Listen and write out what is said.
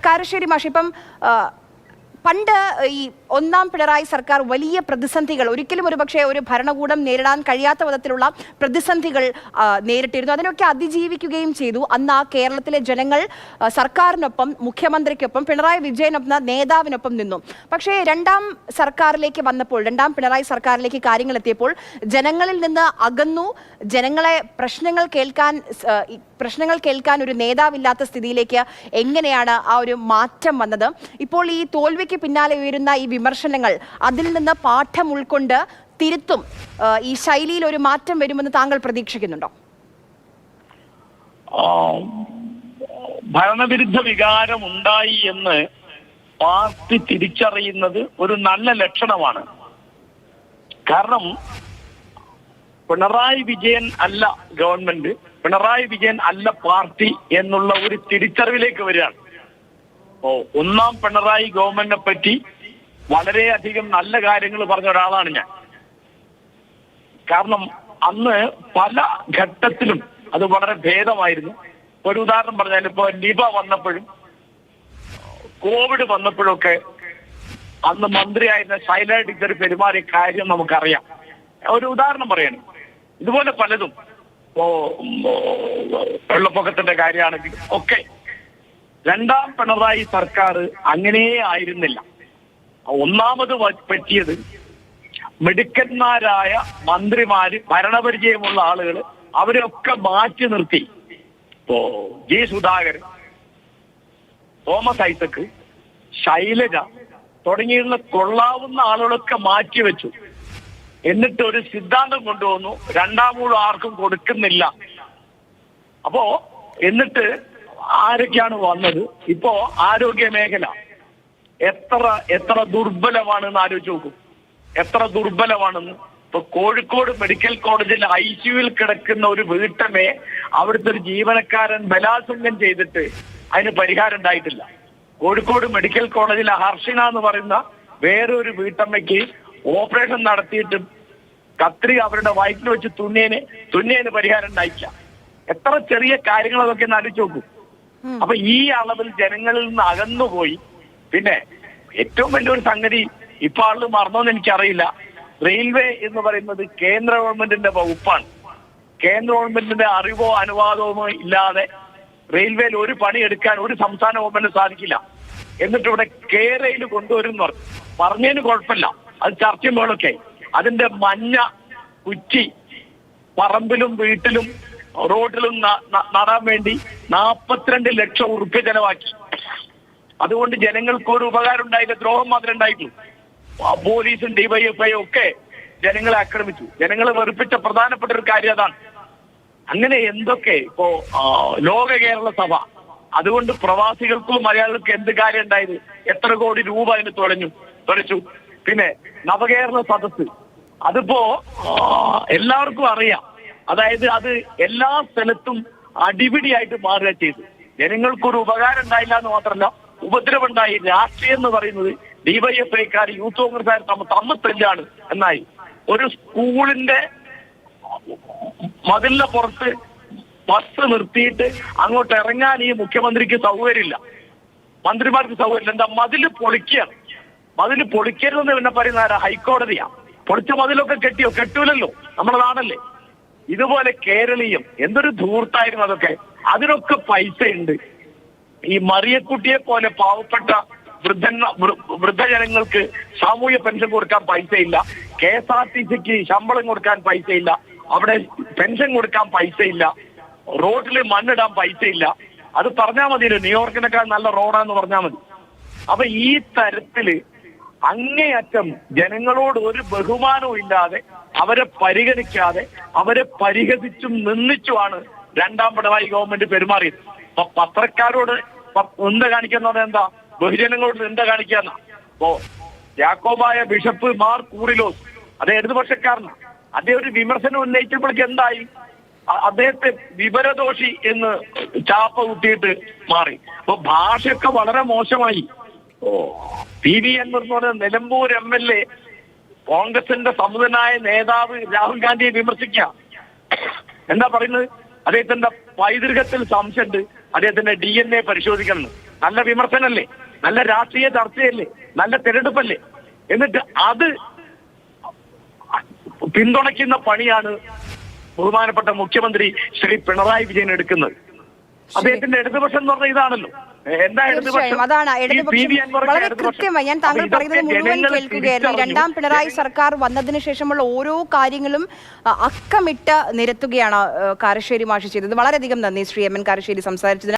കാരശ്ശേരി മാഷ്, ഇപ്പം പണ്ട് ഈ ഒന്നാം പിണറായി സർക്കാർ വലിയ പ്രതിസന്ധികൾ, ഒരിക്കലും ഒരുപക്ഷെ ഒരു ഭരണകൂടം നേരിടാൻ കഴിയാത്ത വിധത്തിലുള്ള പ്രതിസന്ധികൾ നേരിട്ടിരുന്നു. അതിനൊക്കെ അതിജീവിക്കുകയും ചെയ്തു. അന്ന് ആ കേരളത്തിലെ ജനങ്ങൾ സർക്കാരിനൊപ്പം, മുഖ്യമന്ത്രിക്കൊപ്പം, പിണറായി വിജയനൊപ്പം, നേതാവിനൊപ്പം നിന്നു. പക്ഷേ രണ്ടാം സർക്കാരിലേക്ക് വന്നപ്പോൾ, രണ്ടാം പിണറായി സർക്കാരിലേക്ക് കാര്യങ്ങൾ എത്തിയപ്പോൾ ജനങ്ങളിൽ നിന്ന് അകന്നു. ജനങ്ങളെ പ്രശ്നങ്ങൾ കേൾക്കാൻ ഒരു നേതാവില്ലാത്ത സ്ഥിതിയിലേക്ക് എങ്ങനെയാണ് ആ ഒരു മാറ്റം വന്നത്? ഇപ്പോൾ ഈ തോൽവിക്ക് പിന്നാലെ ഉയരുന്ന ഈ വിമർശനങ്ങൾ, അതിൽ നിന്ന് പാഠം ഉൾക്കൊണ്ട് തിരുത്തും ഈ ശൈലിയിൽ ഒരു മാറ്റം വരുമെന്ന് താങ്കൾ പ്രതീക്ഷിക്കുന്നുണ്ടോ? ഭരണവിരുദ്ധ വികാരം ഉണ്ടായി എന്ന് പാർട്ടി തിരിച്ചറിയുന്നത് ഒരു നല്ല ലക്ഷണമാണ്. കാരണം പിണറായി വിജയൻ അല്ല ഗവൺമെന്റ്, പിണറായി വിജയൻ അല്ല പാർട്ടി എന്നുള്ള ഒരു തിരിച്ചറിവിലേക്ക് വരികയാണ്. ഒന്നാം പിണറായി ഗവൺമെന്റിനെ പറ്റി വളരെയധികം നല്ല കാര്യങ്ങൾ പറഞ്ഞ ഒരാളാണ് ഞാൻ. കാരണം അന്ന് പല ഘട്ടത്തിലും അത് വളരെ ഭേദമായിരുന്നു. ഒരു ഉദാഹരണം പറഞ്ഞാൽ, ഇപ്പൊ നിപ വന്നപ്പോഴും കോവിഡ് വന്നപ്പോഴൊക്കെ അന്ന് മന്ത്രിയായിരുന്ന ശൈല ടീച്ചർ പെരുമാറിയ കാര്യം നമുക്കറിയാം. ഒരു ഉദാഹരണം പറയണം. ഇതുപോലെ പലതും, വെള്ളപ്പൊക്കത്തിന്റെ കാര്യമാണെങ്കിലും ഒക്കെ രണ്ടാം പിണറായി സർക്കാർ അങ്ങനെ ആയിരുന്നില്ല. ഒന്നാമത് പറ്റിയത് മിടുക്കന്മാരായ മന്ത്രിമാര്, ഭരണപരിചയമുള്ള ആളുകൾ, അവരെയൊക്കെ മാറ്റി നിർത്തി. ഇപ്പോ ജി സുധാകരൻ, തോമസ് ഐസക്, ശൈലജ തുടങ്ങിയുള്ള കൊള്ളാവുന്ന ആളുകളൊക്കെ മാറ്റിവെച്ചു. എന്നിട്ട് ഒരു സിദ്ധാന്തം കൊണ്ടുവന്നു, രണ്ടാമൂഴം ആർക്കും കൊടുക്കുന്നില്ല. അപ്പോ എന്നിട്ട് ആരൊക്കെയാണ് വന്നത്? ഇപ്പോ ആരോഗ്യ മേഖല എത്ര ദുർബലമാണെന്ന് ആലോചിച്ച് നോക്കും. എത്ര ദുർബലമാണെന്ന്. ഇപ്പൊ കോഴിക്കോട് മെഡിക്കൽ കോളേജിൽ ICUവിൽ കിടക്കുന്ന ഒരു വീട്ടമ്മയെ അവിടുത്തെ ഒരു ജീവനക്കാരൻ ബലാത്സംഗം ചെയ്തിട്ട് അതിന് പരിഹാരം ഉണ്ടായിട്ടില്ല. കോഴിക്കോട് മെഡിക്കൽ കോളേജിലെ ഹർഷിന എന്ന് പറയുന്ന വേറൊരു വീട്ടമ്മയ്ക്ക് ഓപ്പറേഷൻ നടത്തിയിട്ട് കത്രിക അവരുടെ വയറ്റിൽ വെച്ച് തുന്നിയതിന് പരിഹാരം ഉണ്ടായില്ല. എത്ര ചെറിയ കാര്യങ്ങൾ അതൊക്കെ ഒന്ന് ആലോചിച്ച് നോക്കൂ. അപ്പൊ ഈ അളവിൽ ജനങ്ങളിൽ നിന്ന് അകന്നുപോയി. പിന്നെ ഏറ്റവും വലിയൊരു സംഗതി ഇപ്പൊ ആള് മറന്നോന്ന് എനിക്കറിയില്ല, റെയിൽവേ എന്ന് പറയുന്നത് കേന്ദ്ര ഗവൺമെന്റിന്റെ വകുപ്പാണ്. കേന്ദ്ര ഗവൺമെന്റിന്റെ അറിവോ അനുവാദമോ ഇല്ലാതെ റെയിൽവേയിൽ ഒരു പണി എടുക്കാൻ ഒരു സംസ്ഥാന ഗവൺമെന്റിന് സാധിക്കില്ല. എന്നിട്ട് ഇവിടെ കേരയിൽ കൊണ്ടുവരും പറഞ്ഞതിന് കുഴപ്പമില്ല, അത് ചർച്ചയും വേണമൊക്കെ. അതിന്റെ മഞ്ഞ കുറ്റി പറമ്പിലും വീട്ടിലും റോഡിലും നടാൻ വേണ്ടി 42 ലക്ഷം ഉറുപ്പ്യ ചെലവാക്കി. അതുകൊണ്ട് ജനങ്ങൾക്ക് ഒരു ഉപകാരം ഉണ്ടായില്ല, ദ്രോഹം മാത്രമേ ഉണ്ടായിട്ടുള്ളൂ. പോലീസും DYFI ഒക്കെ ജനങ്ങളെ ആക്രമിച്ചു. ജനങ്ങളെ വെറുപ്പിച്ച പ്രധാനപ്പെട്ട ഒരു കാര്യം അതാണ്. അങ്ങനെ എന്തൊക്കെ ഇപ്പോ ലോക കേരള സഭ, അതുകൊണ്ട് പ്രവാസികൾക്കോ മലയാളികൾക്കോ എന്ത് കാര്യം ഉണ്ടായത്? എത്ര കോടി രൂപ അതിന് തുലച്ചു. പിന്നെ നവകേരള സദസ്, അതിപ്പോ എല്ലാവർക്കും അറിയാം. അതായത് അത് എല്ലാ സ്ഥലത്തും അടിപിടിയായിട്ട് മാറുക ചെയ്തു. ജനങ്ങൾക്കൊരു ഉപകാരം ഉണ്ടായില്ല എന്ന് മാത്രമല്ല, ഉപദ്രവമുണ്ടായി. രാഷ്ട്രീയം എന്ന് പറയുന്നത് DYFIക്കാർ, യൂത്ത് കോൺഗ്രസ്സുകാർ തമ്മിൽ തല്ലാണ് എന്നായി. ഒരു സ്കൂളിന്റെ മതിലിന്റെ പുറത്ത് ബസ് നിർത്തിയിട്ട് അങ്ങോട്ട് ഇറങ്ങാൻ ഈ മുഖ്യമന്ത്രിക്ക് സൗകര്യമില്ല, മന്ത്രിമാർക്ക് സൗകര്യമില്ല. എന്താ? മതില് പൊളിക്കുകയാണ്. മതില് പൊളിക്കരുതെന്ന് പിന്നെ പറയുന്ന ആരാ? ഹൈക്കോടതിയാ. പൊളിച്ച മതിലൊക്കെ കെട്ടിയോ? കെട്ടൂലല്ലോ, നമ്മുടെ നാടല്ലേ. ഇതുപോലെ കേരളീയം എന്തൊരു ധൂർത്തായിരുന്നു അതൊക്കെ. അതിനൊക്കെ പൈസ ഉണ്ട്. ഈ മറിയക്കുട്ടിയെ പോലെ പാവപ്പെട്ട വൃദ്ധജനങ്ങൾക്ക് സാമൂഹ്യ പെൻഷൻ കൊടുക്കാൻ പൈസയില്ല. KSRTCക്ക് ശമ്പളം കൊടുക്കാൻ പൈസയില്ല. അവിടെ പെൻഷൻ കൊടുക്കാൻ പൈസയില്ല. റോഡിൽ മണ്ണിടാൻ പൈസയില്ല. അത് പറഞ്ഞാൽ മതിയല്ലോ, ന്യൂയോർക്കിനേക്കാൾ നല്ല റോഡാന്ന് പറഞ്ഞാൽ മതി. അപ്പൊ ഈ തരത്തില് അങ്ങേയറ്റം ജനങ്ങളോട് ഒരു ബഹുമാനവും ഇല്ലാതെ, അവരെ പരിഗണിക്കാതെ, അവരെ പരിഹസിച്ചും നിന്ദിച്ചുമാണ് രണ്ടാം പിണറായി ഗവൺമെന്റ് പെരുമാറിയത്. അപ്പൊ പത്രക്കാരോട് നിന്ദ കാണിക്കുന്ന എന്താ? ബഹുജനങ്ങളോട് നിന്ദ കാണിക്കാന്ന. അപ്പോ യാക്കോബായ ബിഷപ്പ് മാർ കൂറിലോസ്, അദ്ദേഹം ഇടതുപക്ഷക്കാരനാണ്. അദ്ദേഹം ഒരു വിമർശനം ഉന്നയിച്ചപ്പോഴേക്ക് എന്തായി? അദ്ദേഹത്തെ വിവരദോഷി എന്ന് ചാപ്പ കുത്തിയിട്ട് മാറി. അപ്പൊ ഭാഷയൊക്കെ വളരെ മോശമായി. PV എന്ന് പറഞ്ഞ നിലമ്പൂർ MLA, കോൺഗ്രസിന്റെ സമുദനായ നേതാവ് രാഹുൽ ഗാന്ധിയെ വിമർശിക്കുക. എന്താ പറയുന്നത്? അദ്ദേഹത്തിന്റെ പൈതൃകത്തിൽ സംശയമുണ്ട്, അദ്ദേഹത്തിന്റെ DNA പരിശോധിക്കണം. നല്ല വിമർശനല്ലേ, നല്ല രാഷ്ട്രീയ ചർച്ചയല്ലേ, നല്ല തെരഞ്ഞെടുപ്പല്ലേ? എന്നിട്ട് അത് പിന്തുണയ്ക്കുന്ന പണിയാണ് ബഹുമാനപ്പെട്ട മുഖ്യമന്ത്രി ശ്രീ പിണറായി വിജയൻ എടുക്കുന്നത്. അദ്ദേഹത്തിന്റെ ഇടതുപക്ഷം എന്ന് പറഞ്ഞ ഇതാണല്ലോ. എന്താ തീർച്ചയായും അതാണ് ഇടതുപക്ഷം. വളരെ കൃത്യമായി ഞാൻ താങ്കൾ പറയുന്നത് മുഴുവൻ കേൾക്കുകയായിരുന്നു. രണ്ടാം പിണറായി സർക്കാർ വന്നതിന് ശേഷമുള്ള ഓരോ കാര്യങ്ങളും അക്കമിട്ട് നിരത്തുകയാണ് കാരശ്ശേരി മാഷ് ചെയ്തത്. വളരെയധികം നന്ദി ശ്രീ എം എൻ കാരശ്ശേരി സംസാരിച്ചതിന്.